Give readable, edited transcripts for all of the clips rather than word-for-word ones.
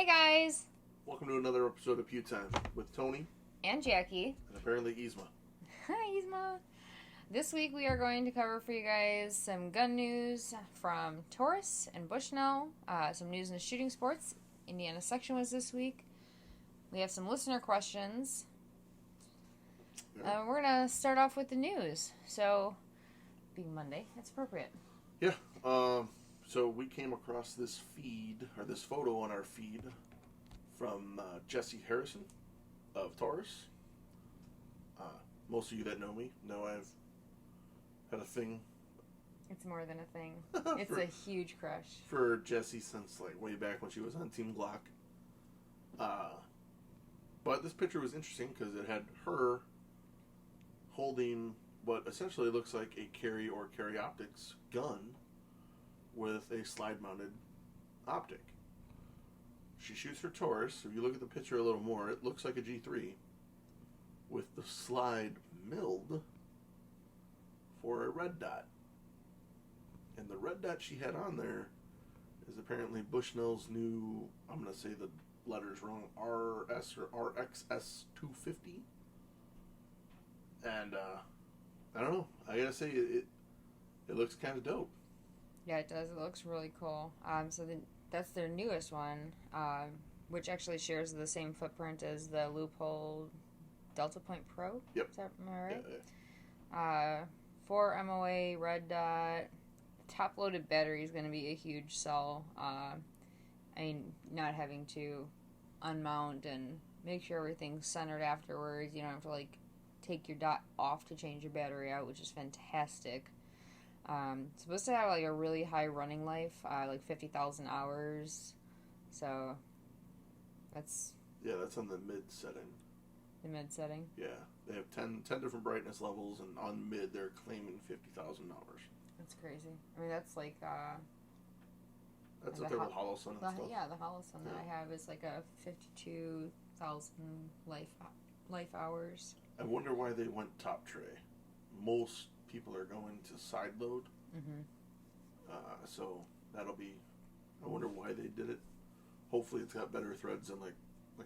Hey guys! Welcome to another episode of Pew Time with Tony And Jackie. and apparently Yzma. Hi, Yzma. This week we are going to cover for you guys some gun news from Taurus and Bushnell, some news in the shooting sports. Indiana section was this week. We have some listener questions. Yeah. We're going to start off with the news. So, being Monday, it's appropriate. Yeah. So we came across this feed, or this photo on our feed from Jesse Harrison of Taurus. Most of you that know me know I've had a thing. It's more than a thing. It's a huge crush. For Jesse since like way back when she was on Team Glock. But this picture was interesting because it had her holding what essentially looks like a carry or carry optics gun with a slide-mounted optic. She shoots her Taurus. If you look at the picture a little more, it looks like a G3 with the slide milled for a red dot. And the red dot she had on there is apparently Bushnell's new, I'm going to say the letters wrong, RS or RXS 250. And I don't know. I gotta say, it looks kind of dope. Yeah, it does. It looks really cool. That's their newest one, which actually shares the same footprint as the Loophole Delta Point Pro. Yep. Am I right? Yeah. 4 MOA red dot. Top-loaded battery is going to be a huge sell. Not having to unmount and make sure everything's centered afterwards. You don't have to take your dot off to change your battery out, which is fantastic. It's supposed to have a really high running life, 50,000 hours. So that's on the mid setting. The mid setting? Yeah. They have 10 different brightness levels, and on mid they're claiming 50,000 hours. That's crazy. I mean, that's that's up there with Hollow Sun and stuff. Yeah, the Hollow Sun that I have is a 52,000 life hours. I wonder why they went top tray. Most people are going to side load. Mm-hmm. So that'll be. I wonder why they did it. Hopefully, it's got better threads than like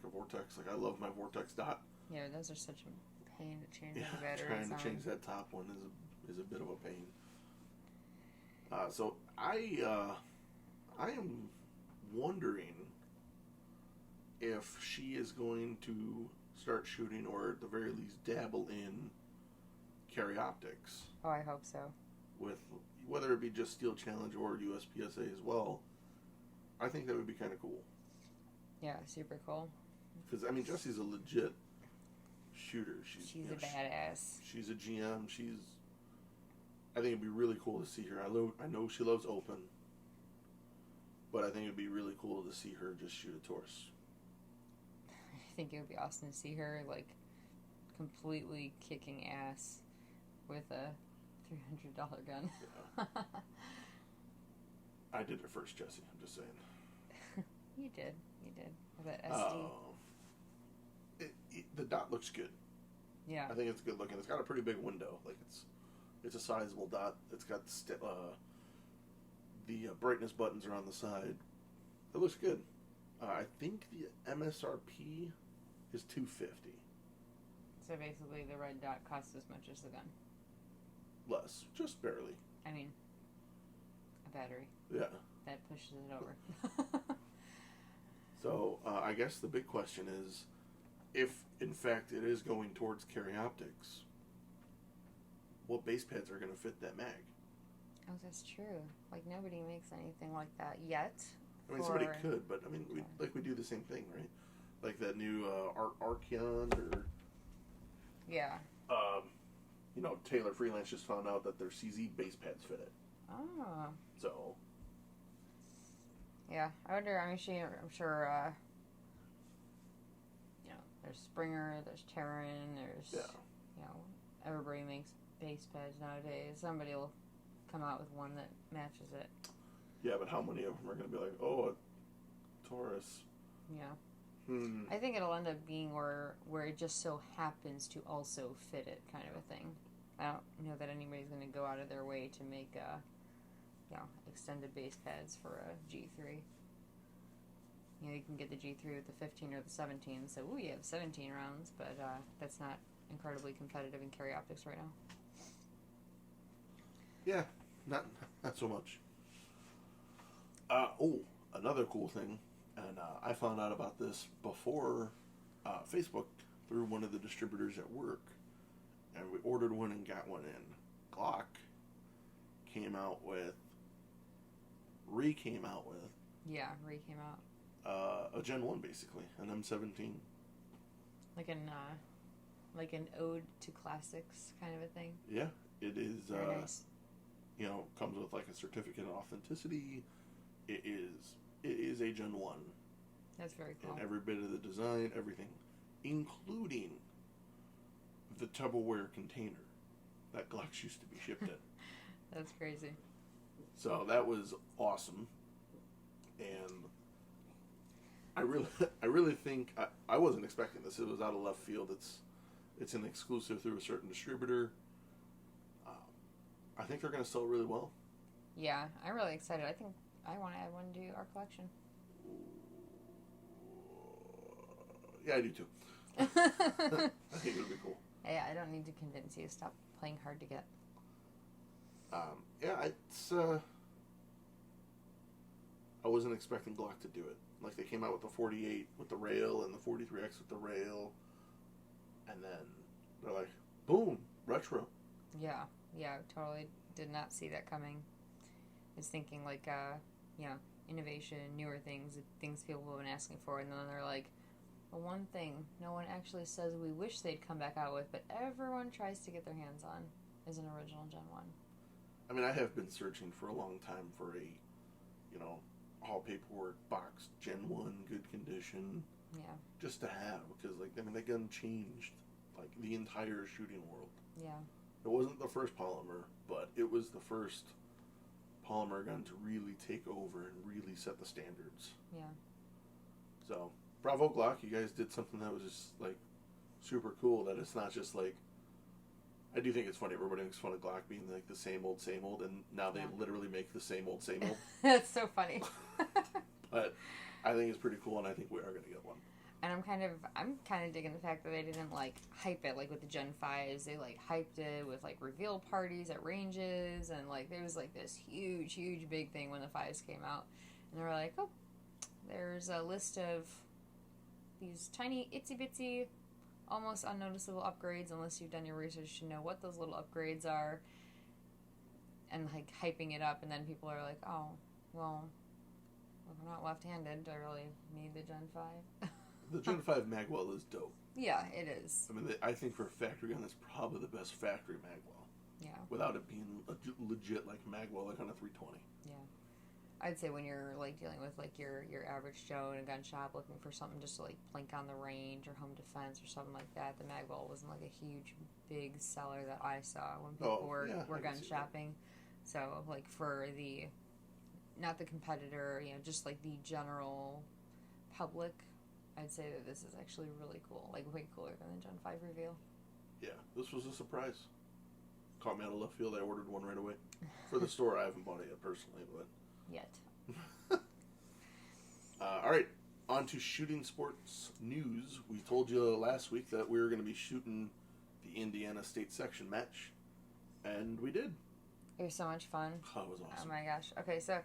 a Vortex. I love my Vortex dot. Yeah, those are such a pain to change the batteries. Trying to change that top one is a bit of a pain. So I am wondering if she is going to start shooting, or at the very least dabble in carry optics. Oh, I hope so. With whether it be just Steel Challenge or USPSA as well, I think that would be kind of cool. Yeah, super cool. Because Jesse's a legit shooter. She's a badass. She's a GM. I think it'd be really cool to see her. I know she loves open, but I think it'd be really cool to see her just shoot a Taurus. I think it would be awesome to see her completely kicking ass with a $300 gun. Yeah. I did it first, Jesse. I'm just saying. You did. With that SD. The dot looks good. Yeah. I think it's good looking. It's got a pretty big window. It's a sizable dot. It's got the brightness buttons are on the side. It looks good. I think the MSRP is $250. So basically, the red dot costs as much as the gun. Less, just barely. I mean, a battery. Yeah. That pushes it over. So I guess the big question is, if in fact it is going towards carry optics, what base pads are going to fit that mag? Oh, that's true. Nobody makes anything like that yet. Somebody could, but we do the same thing, right? Like that new Archeon or... Yeah. Taylor Freelance just found out that their CZ base pads fit it. Oh. So... Yeah, I wonder, I'm sure, there's Springer, there's Terran, there's, everybody makes base pads nowadays. Somebody will come out with one that matches it. Yeah, but how many of them are going to be like, oh, a Taurus? Yeah. I think it'll end up being where it just so happens to also fit it, kind of a thing. I don't know that anybody's going to go out of their way to make extended base pads for a G3. you can get the G3 with the 15 or the 17. So, you have 17 rounds, but that's not incredibly competitive in carry optics right now. Yeah, not so much. Another cool thing, and I found out about this before Facebook through one of the distributors at work, and we ordered one and got one in. Glock came out with, Yeah, Ree came out. a Gen 1 basically, an M17. Like an ode to classics kind of a thing. Yeah, it is. Very nice. Comes with like a certificate of authenticity. It is a Gen 1. That's very cool. And every bit of the design, everything, including the Tupperware container that Glocks used to be shipped in. That's crazy. So that was awesome. And I really think I wasn't expecting this. It was out of left field. It's an exclusive through a certain distributor. I think they're going to sell really well. Yeah, I'm really excited. I think I want to add one to our collection. Yeah, I do too. I think it would be cool. Hey, I don't need to convince you. Stop playing hard to get. It's. I wasn't expecting Glock to do it. Like, they came out with the 48 with the rail and the 43X with the rail, and then they're like, boom, retro. Yeah, totally did not see that coming. I was thinking like, innovation, newer things people have been asking for, and then they're like, the one thing no one actually says we wish they'd come back out with, but everyone tries to get their hands on, is an original Gen 1. I mean, I have been searching for a long time for a, all paperwork boxed Gen 1, good condition. Yeah. Just to have, because, that gun changed, the entire shooting world. Yeah. It wasn't the first polymer, but it was the first polymer gun to really take over and really set the standards. Yeah. So, bravo Glock, you guys did something that was just, super cool, that it's not just, I do think it's funny, everybody makes fun of Glock being, the same old, and now they literally make the same old. That's so funny. But I think it's pretty cool, and I think we are going to get one. And I'm kind of digging the fact that they didn't hype it with the Gen 5s. They hyped it with reveal parties at ranges, and there was this huge big thing when the 5s came out, and they were like, oh, there's a list of these tiny itsy bitsy, almost unnoticeable upgrades unless you've done your research to know what those little upgrades are, and hyping it up, and then people are like, oh, well, if I'm not left-handed, do I really need the Gen 5? The Gen 5 magwell is dope. Yeah, it is. I mean, I think for a factory gun, that's probably the best factory magwell. Yeah. Without it being legit magwell, on a 320. Yeah. I'd say when you're dealing with your average Joe in a gun shop looking for something just to plink on the range or home defense or something like that, the magwell wasn't a huge big seller that I saw when people were gun shopping. So for the not the competitor, just the general public, I'd say that this is actually really cool, way cooler than the Gen 5 reveal. Yeah, this was a surprise. Caught me out of left field. I ordered one right away. For the store, I haven't bought it yet personally, but... Yet. All right, on to shooting sports news. We told you last week that we were going to be shooting the Indiana State Section match, and we did. It was so much fun. Oh, it was awesome. Oh my gosh. Okay, so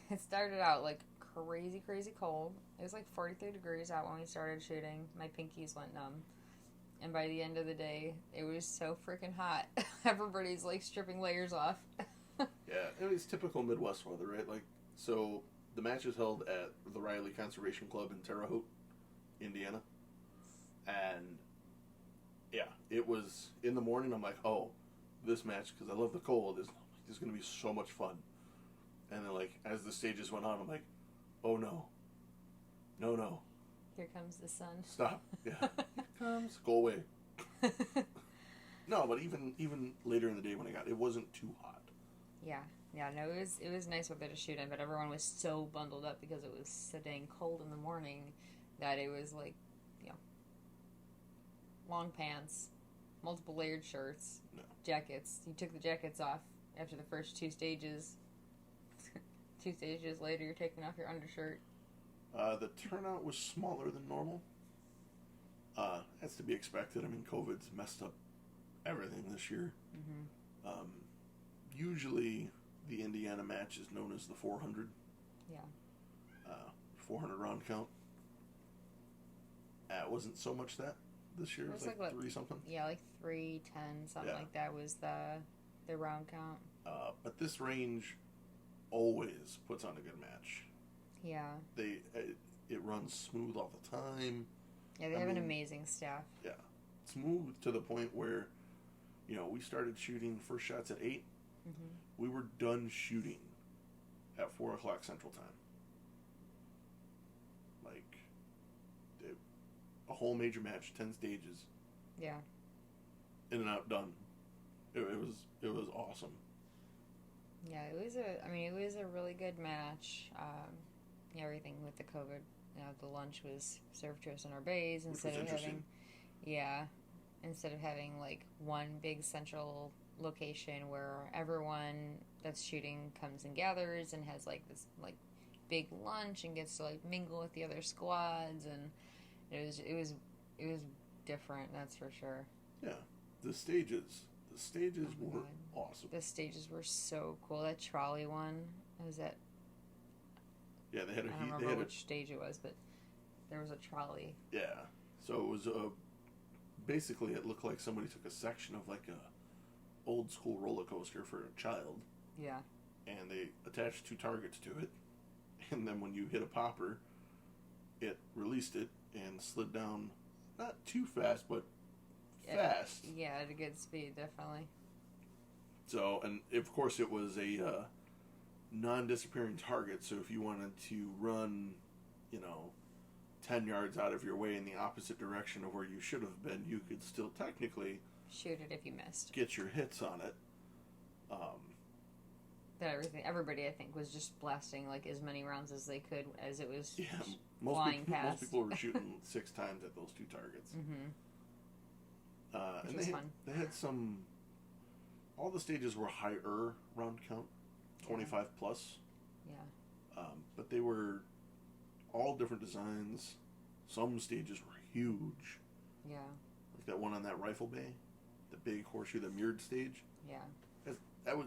it started out crazy cold. It was 43 degrees out when we started shooting. My pinkies went numb. And by the end of the day, it was so freaking hot. Everybody's stripping layers off. Yeah, it was typical Midwest weather, right? So the match is held at the Riley Conservation Club in Terre Haute, Indiana. And yeah, it was in the morning. I'm like, oh, this match, because I love the cold, is going to be so much fun. And then as the stages went on, I'm like, oh no. No. Here comes the sun. Stop. Yeah. Here comes. Go away. No, but even later in the day when it wasn't too hot. Yeah. No, it was nice weather to shoot in, but everyone was so bundled up because it was so dang cold in the morning that it was long pants, multiple layered shirts, jackets. You took the jackets off after the first two stages. 2 stages later, you're taking off your undershirt. The turnout was smaller than normal. That's to be expected. I mean, COVID's messed up everything this year. Mm-hmm. Usually, the Indiana match is known as the 400. Yeah. 400 round count. It wasn't so much that this year. It was like what, 3 something. Yeah, like 310, something like that was the round count. But this range always puts on a good match. Yeah. It runs smooth all the time. Yeah, they have an amazing staff. Yeah. Smooth to the point where, we started shooting first shots at 8. Mm-hmm. We were done shooting at 4 o'clock Central Time. Like, a whole major match, 10 stages. Yeah. In and out, done. It was awesome. Yeah, it was a really good match. Everything with the COVID, the lunch was served to us in our bays instead of having like one big central location where everyone that's shooting comes and gathers and has like this like big lunch and gets to like mingle with the other squads, and it was different, that's for sure. Yeah, the stages were awesome. The stages were so cool. That trolley one, was that? Yeah, they had a I don't remember which stage it was, but there was a trolley. Yeah, so it was basically it looked like somebody took a section of like a old school roller coaster for a child. Yeah. And they attached 2 targets to it, and then when you hit a popper, it released it and slid down, not too fast, but fast. Yeah, at a good speed, definitely. So, and of course it was a non-disappearing target, so if you wanted to run, 10 yards out of your way in the opposite direction of where you should have been, you could still technically shoot it if you missed. Get your hits on it. Everybody, I think, was just blasting like as many rounds as they could as it was flying past. Most people were shooting 6 times at those 2 targets. Mm-hmm. And they had some. All the stages were higher round count, 25 plus. Yeah. But they were all different designs. Some stages were huge. Yeah. Like that one on that rifle bay, the big horseshoe, the mirrored stage. Yeah.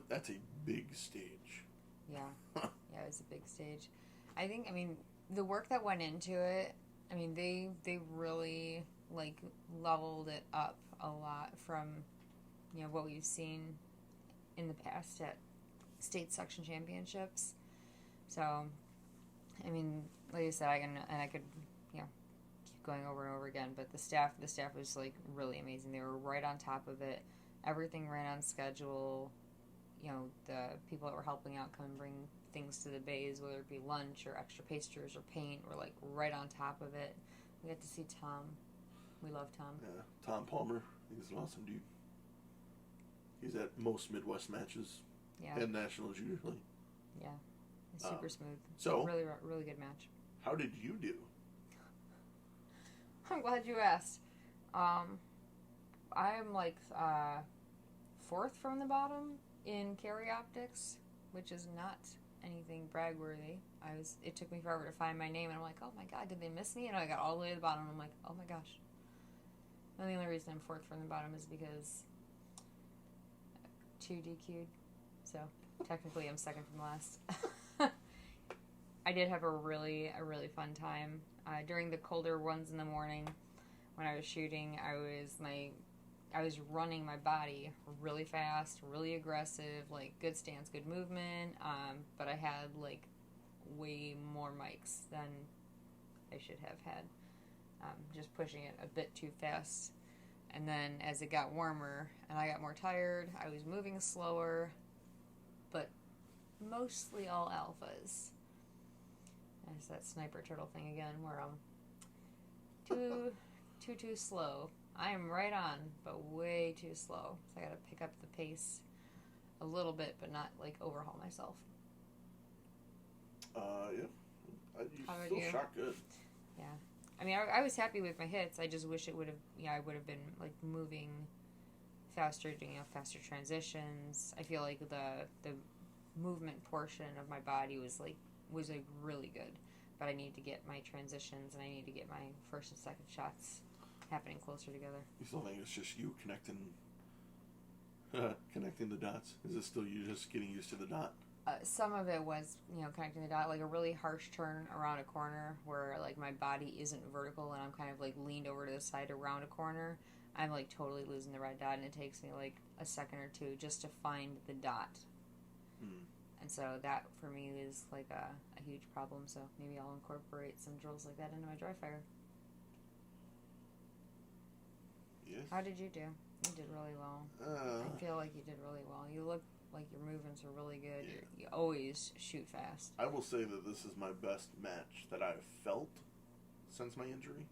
That's a big stage. Yeah. Yeah, it was a big stage. I think, the work that went into it, they really, like, leveled it up a lot from, what we've seen in the past at state section championships. So, like I said, I could, keep going over and over again, but the staff was, like, really amazing. They were right on top of it. Everything ran on schedule. The people that were helping out come and bring things to the bays, whether it be lunch or extra pastries or paint, were like right on top of it. We got to see Tom. We love Tom. Yeah, Tom Palmer. He's an awesome dude. He's at most Midwest matches and nationals usually. Yeah, he's super smooth. So really, really good match. How did you do? I'm glad you asked. I'm like 4th from the bottom in carry optics, which is not anything brag-worthy. It took me forever to find my name, and I'm like, oh my god, did they miss me? And I got all the way to the bottom, and I'm like, oh my gosh. And the only reason I'm 4th from the bottom is because 2 DQ'd, so technically I'm 2nd from last. I did have a really fun time. During the colder ones in the morning, when I was shooting, I was running my body really fast, really aggressive, like good stance, good movement, but I had like way more mics than I should have had. Just pushing it a bit too fast. And then as it got warmer and I got more tired, I was moving slower, but mostly all alphas. There's that sniper turtle thing again where I'm too slow. I am right on, but way too slow. So I gotta pick up the pace a little bit, but not like overhaul myself. Yeah. You still shot good. Yeah. I was happy with my hits. I just wish I would have been like moving faster, doing faster transitions. I feel like the movement portion of my body was really good, but I need to get my transitions and I need to get my first and second shots happening closer together. You still think it's just you connecting the dots? Is it still you just getting used to the dot? Some of it was, connecting the dot, like a really harsh turn around a corner where, like, my body isn't vertical and I'm kind of, like, leaned over to the side around a corner. I'm, like, totally losing the red dot, and it takes me, like, a second or two just to find the dot. And so that, for me, is, like, a huge problem. So maybe I'll incorporate some drills like that into my dry fire. Yes. How did you do? You did really well. I feel like you did really well. You look like your movements are really good. Yeah. You always shoot fast. I will say that this is my best match that I've felt since my injury.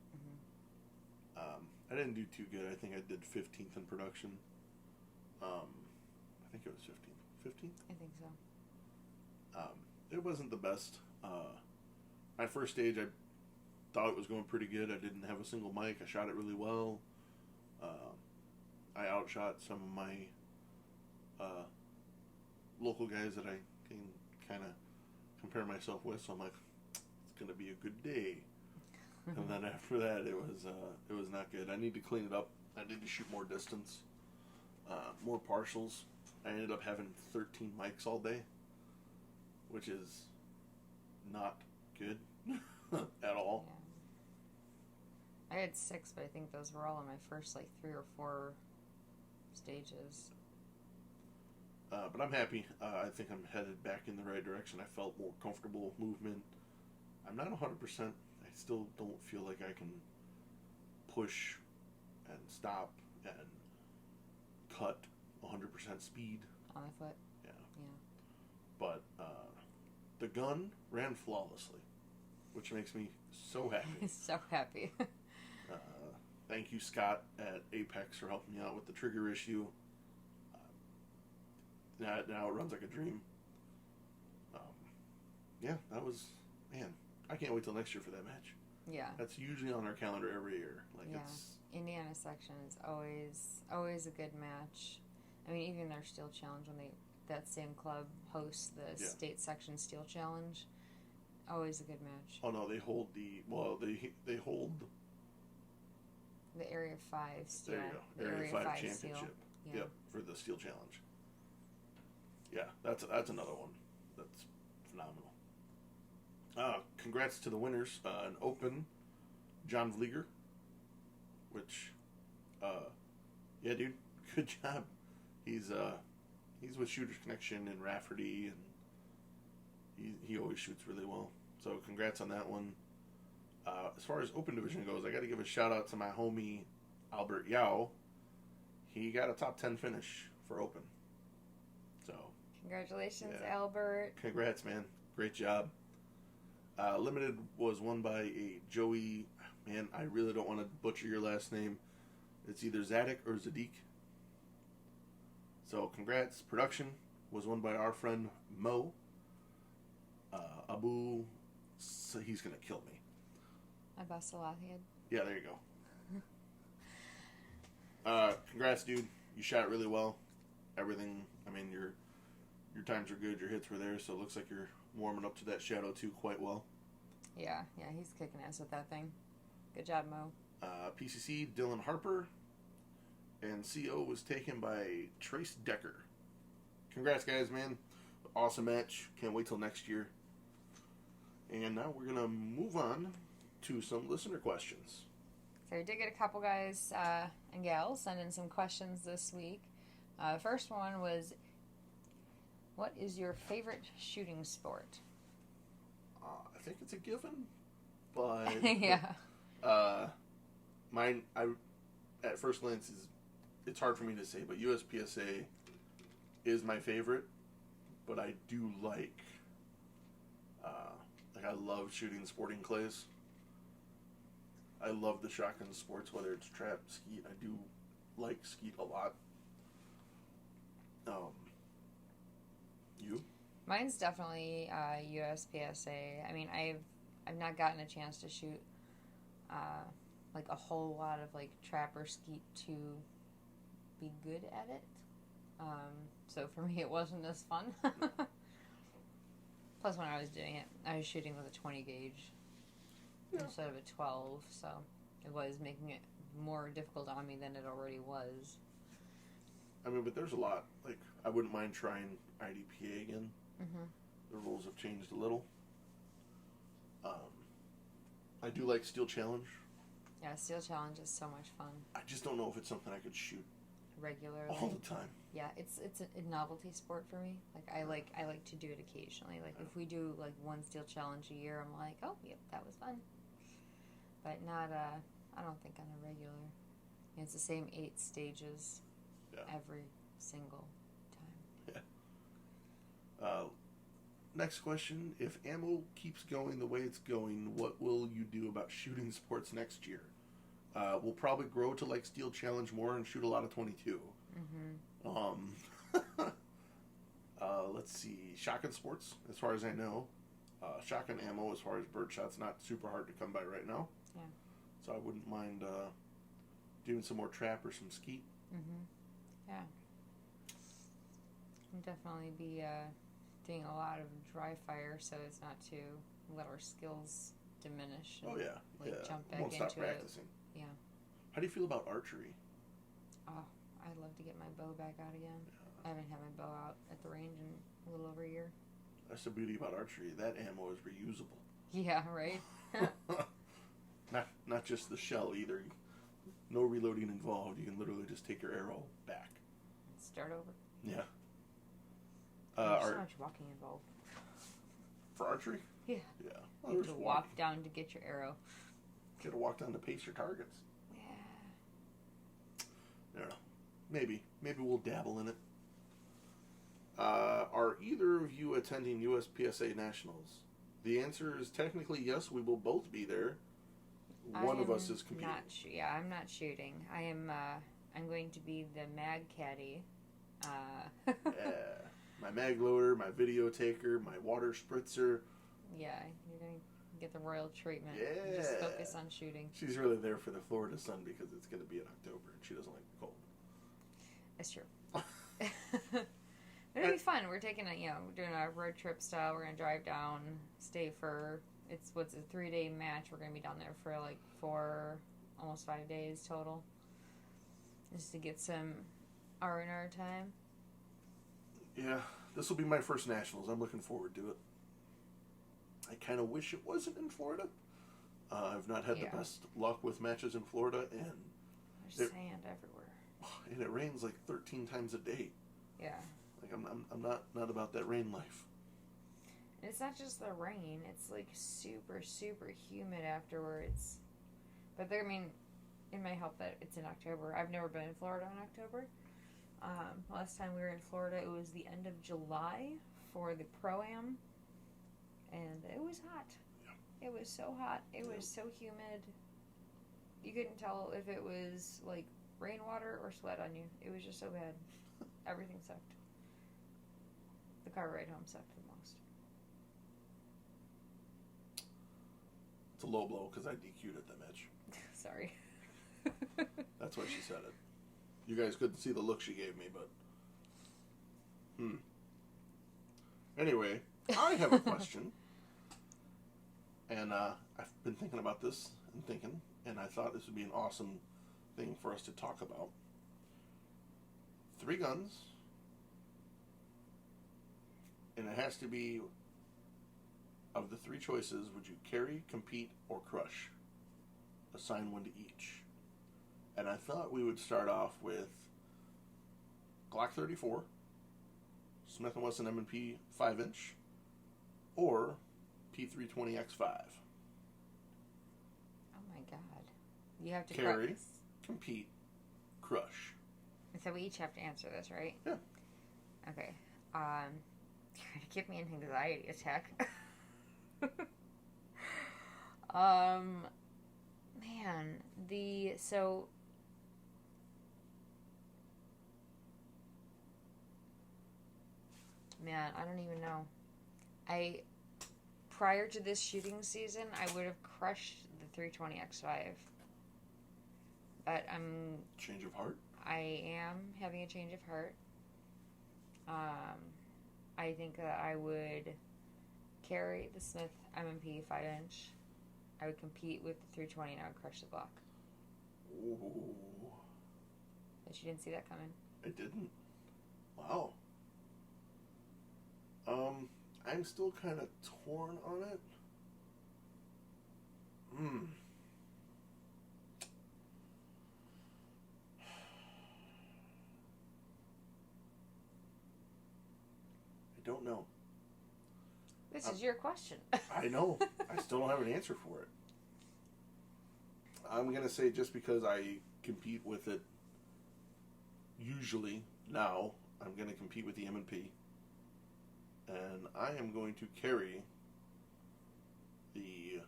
I didn't do too good. I think I did 15th in production. I think it was 15th. 15th? I think so. It wasn't the best. My first stage, I thought it was going pretty good. I didn't have a single mic. I shot it really well. I outshot some of my local guys that I can kind of compare myself with. So I'm like, it's going to be a good day. And then after that, it was not good. I need to clean it up. I need to shoot more distance, more partials. I ended up having 13 mics all day, which is not good at all. Yeah. I had 6, but I think those were all in my first, like, 3 or 4 stages. But I'm happy. I think I'm headed back in the right direction. I felt more comfortable movement. I'm not 100%. I still don't feel like I can push and stop and cut 100% speed. On the foot? Yeah. Yeah. But the gun ran flawlessly, which makes me so happy. So happy. Thank you, Scott, at Apex, for helping me out with the trigger issue. Now it runs like a dream. Yeah, that was, man, I can't wait till next year for that match. Yeah. That's usually on our calendar every year. Like, yeah. It's Indiana section is always a good match. I mean, even their steel challenge, when that same club hosts the state section steel challenge, always a good match. Oh no, they hold they hold the Area 5 steel. There you go. Area 5 championship. Yeah. Yep, for the steel challenge. Yeah, that's another one that's phenomenal. Congrats to the winners. An open, John Vlieger, which, yeah, dude, good job. He's with Shooters Connection in Rafferty, and he always shoots really well. So congrats on that one. As far as open division goes, I got to give a shout out to my homie Albert Yao. He got a top 10 finish for open. So congratulations, Albert. Congrats, man. Great job. Limited was won by a Joey. Man, I really don't want to butcher your last name. It's either Zadik or Zadik. So congrats. Production was won by our friend Mo. Abu, so he's going to kill me. Abbasalahiad. Yeah, there you go. Congrats, dude. You shot really well. Everything, I mean, your times were good. Your hits were there, so it looks like you're warming up to that Shadow 2 quite well. Yeah, he's kicking ass with that thing. Good job, Mo. PCC, Dylan Harper. And CO was taken by Trace Decker. Congrats, guys, man. Awesome match. Can't wait till next year. And now we're going to move on to some listener questions. So we did get a couple guys and gals send in some questions this week. First one was, what is your favorite shooting sport? I think it's a given, but yeah. Mine, at first glance, it's hard for me to say, but USPSA is my favorite. But I do like I love shooting sporting clays. I love the shotgun sports, whether it's trap, skeet. I do like skeet a lot. You? Mine's definitely USPSA. I mean, I've not gotten a chance to shoot like a whole lot of like trap or skeet to be good at it. So for me, it wasn't as fun. Plus, when I was doing it, I was shooting with a 20 gauge, instead of a 12, so it was making it more difficult on me than it already was. I mean, but there's a lot. Like, I wouldn't mind trying IDPA again. Mm-hmm. The rules have changed a little. I do like Steel Challenge. Yeah, Steel Challenge is so much fun. I just don't know if it's something I could shoot Regularly. all the time. Yeah, it's a novelty sport for me. Like I like to do it occasionally. Like if we do like one Steel Challenge a year, I'm like, oh, yep, that was fun. But not I don't think on a regular. It's the same 8 stages every single time. Yeah. Next question: if ammo keeps going the way it's going, what will you do about shooting sports next year? We'll probably grow to like Steel Challenge more and shoot a lot of 22. Mm-hmm. Let's see. Shotgun sports, as far as I know. Shotgun ammo, as far as birdshot's not super hard to come by right now. Yeah. So I wouldn't mind doing some more trap or some skeet. Mm-hmm. Yeah. We'll definitely be doing a lot of dry fire, so as not to let our skills diminish. And, jump back won't into stop practicing. it. Yeah. How do you feel about archery? Oh, I'd love to get my bow back out again. I haven't had my bow out at the range in a little over a year. That's the beauty about archery. That ammo is reusable. Yeah, right? Not just the shell either. No reloading involved. You can literally just take your arrow back. Start over. Yeah. There's so much walking involved. For archery? Yeah. Yeah. Well, you have to walk down to get your arrow. You got to walk down to pace your targets. Yeah. I don't know. Maybe we'll dabble in it. Are either of you attending USPSA Nationals? The answer is technically yes. We will both be there. One of us is competing. I'm not shooting. I am. I'm going to be the mag caddy. Yeah. My mag loader, my video taker, my water spritzer. Yeah, you're going to get the royal treatment. Yeah. Just focus on shooting. She's really there for the Florida sun because it's going to be in October and she doesn't like the cold. That's true. It'll be fun. We're taking we're doing a road trip style. We're going to drive down, stay for, it's a 3-day match. We're going to be down there for like 4, almost 5 days total. Just to get some R&R time. Yeah, this will be my first Nationals. I'm looking forward to it. I kind of wish it wasn't in Florida. I've not had the best luck with matches in Florida, and there's sand everywhere. And it rains like 13 times a day. Yeah. Like I'm not about that rain life. And it's not just the rain; it's like super, super humid afterwards. But I mean, it may help that it's in October. I've never been in Florida in October. Last time we were in Florida, it was the end of July for the Pro-Am, and it was hot. Yeah. It was so hot. It was so humid. You couldn't tell if it was like rainwater or sweat on you. It was just so bad. Everything sucked. The car ride home sucked the most. It's a low blow because I DQ'd at the match. Sorry. That's why she said it. You guys couldn't see the look she gave me, but... Anyway, I have a question. And I've been thinking about this and I thought this would be an awesome thing for us to talk about. 3 guns, and it has to be, of the 3 choices, would you carry, compete, or crush? Assign one to each. And I thought we would start off with Glock 34, Smith & Wesson M&P 5-inch, or P320X5. Oh my god. You have to carry, compete, crush. So we each have to answer this, right? Yeah. Okay. You're gonna give me an anxiety attack. Man, I don't even know. Prior to this shooting season, I would have crushed the 320X5. But Change of heart? I am having a change of heart. I think that I would carry the Smith M&P 5-inch. I would compete with the 320 and I would crush the Glock. Ooh. But you didn't see that coming. I didn't. Wow. I'm still kind of torn on it. I don't know. This is your question. I know. I still don't have an answer for it. I'm going to say just because I compete with it usually now, I'm going to compete with the M&P. And I am going to carry the...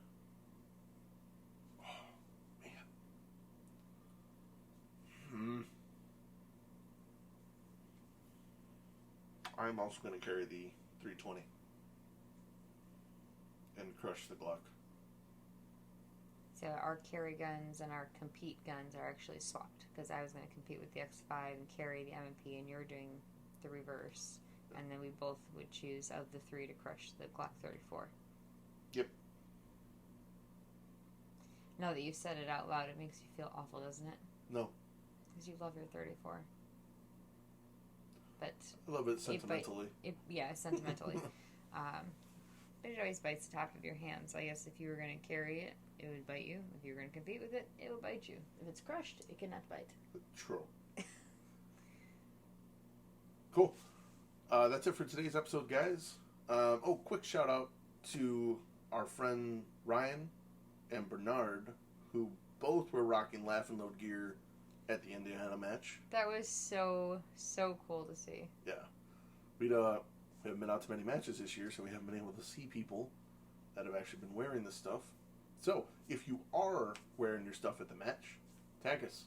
Oh, man. I'm also going to carry the 320 and crush the Glock. So our carry guns and our compete guns are actually swapped, because I was going to compete with the X5 and carry the M&P, and you're doing the reverse. And then we both would choose of the three to crush the Glock 34. Yep. Now that you've said it out loud, it makes you feel awful, doesn't it? No. Because you love your 34. But I love it sentimentally. Sentimentally. But it always bites the top of your hand. So I guess if you were going to carry it, it would bite you. If you were going to compete with it, it would bite you. If it's crushed, it cannot bite. True. Cool. That's it for today's episode, guys. Quick shout out to our friend Ryan and Bernard, who both were rocking Laugh and Load gear at the Indiana match. That was so cool to see. Yeah. We haven't been out to many matches this year, so we haven't been able to see people that have actually been wearing this stuff. So, if you are wearing your stuff at the match, tag us.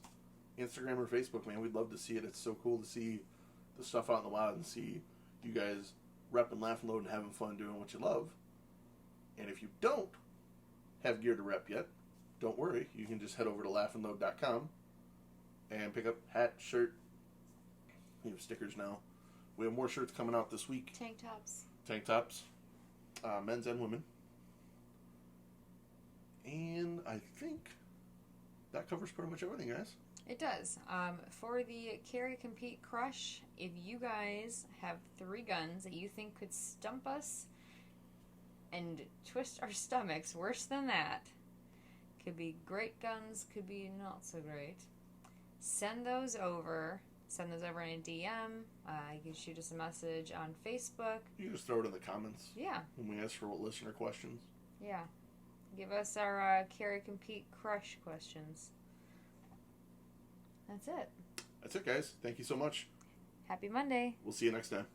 Instagram or Facebook, man. We'd love to see it. It's so cool to see the stuff out in the wild and see you guys repping, laughing, loading, having fun, doing what you love. And if you don't have gear to rep yet, don't worry. You can just head over to laughandload.com and pick up hat, shirt. We have stickers now. We have more shirts coming out this week. Tank tops. Men's and women. And I think that covers pretty much everything, guys. It does. For the carry, compete, crush, if you guys have 3 guns that you think could stump us and twist our stomachs worse than that, could be great guns, could be not so great, send those over. Send those over in a DM. You can shoot us a message on Facebook. You can just throw it in the comments. Yeah. When we ask for listener questions. Yeah. Give us our carry, compete, crush questions. That's it. That's it, guys. Thank you so much. Happy Monday. We'll see you next time.